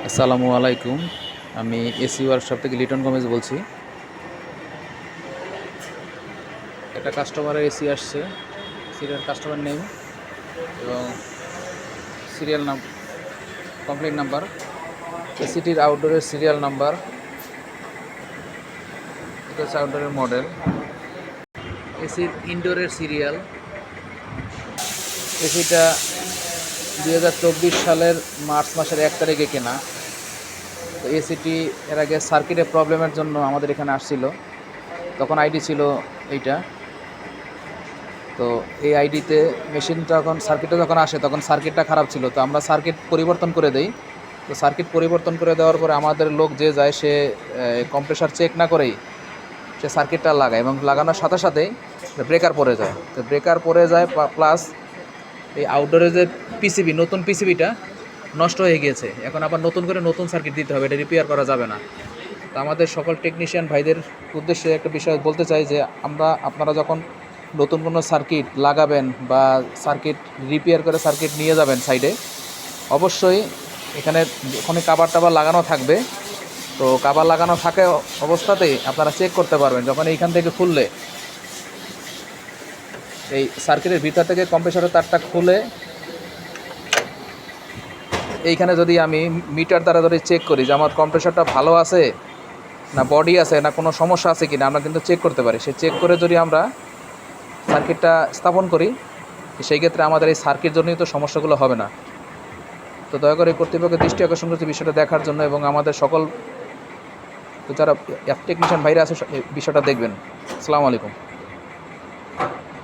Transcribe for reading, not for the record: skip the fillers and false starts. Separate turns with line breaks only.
আসসালামু আলাইকুম। আমি এসি ওয়ার্কশপ থেকে লিটন গমেজ বলছি। একটা কাস্টমারের এসি আসছে, সিরিয়াল কাস্টমার নেম এবং সিরিয়াল কমপ্লেন নাম্বার, এসিটির আউটডোরের সিরিয়াল নাম্বার, এটা হচ্ছে আউটডোরের মডেল, এসির ইনডোরের সিরিয়াল। এসিটা 2024 সালের মার্চ মাসের 1 তারিখে কেনা। তো এসিটি এর আগে সার্কিটের প্রবলেমের জন্য আমাদের এখানে আসছিল, তখন আইডি ছিল এইটা। তো এই আইডিতে মেশিনটা যখন সার্কিটটা যখন আসে তখন সার্কিটটা খারাপ ছিল, তো আমরা সার্কিট পরিবর্তন করে দেই। তো সার্কিট পরিবর্তন করে দেওয়ার পরে আমাদের লোক যে যায় সে কম্প্রেসার চেক না করেই সে সার্কিটটা লাগায় এবং লাগানোর সাথে সাথেই ব্রেকার পড়ে যায়। তো ব্রেকার পড়ে যায়, প্লাস এই আউটডোরে যে পিসিবি, নতুন পিসিবিটা নষ্ট হয়ে গিয়েছে। এখন আবার নতুন করে নতুন সার্কিট দিতে হবে, এটা রিপেয়ার করা যাবে না। তো আমাদের সকল টেকনিশিয়ান ভাইদের উদ্দেশ্যে একটা বিষয় বলতে চাই যে আপনারা যখন নতুন কোনো সার্কিট লাগাবেন বা সার্কিট রিপেয়ার করে সার্কিট নিয়ে যাবেন সাইডে, অবশ্যই এখানে ওখানে কাভার টাভার লাগানো থাকবে। তো কাভার লাগানো থাকে অবস্থাতেই আপনারা চেক করতে পারবেন। যখন এইখান থেকে খুললে এই সার্কিটের ভিতর থেকে কম্প্রেসরের তারটা খুলে এইখানে যদি আমি মিটার দ্বারা যদি চেক করি যে আমার কম্প্রেসরটা ভালো আছে না বডি আছে না কোনো সমস্যা আছে কি না, আমরা কিন্তু চেক করতে পারি। সে চেক করে যদি আমরা সার্কিটটা স্থাপন করি, সেই ক্ষেত্রে আমাদের এই সার্কিটজনিত সমস্যাগুলো হবে না। তো দয়া করে কর্তৃপক্ষের দৃষ্টি আকর্ষণ করছি বিষয়টা দেখার জন্য, এবং আমাদের সকল যারা টেকনিশিয়ান ভাইরা আছে বিষয়টা দেখবেন। আসসালামু আলাইকুম।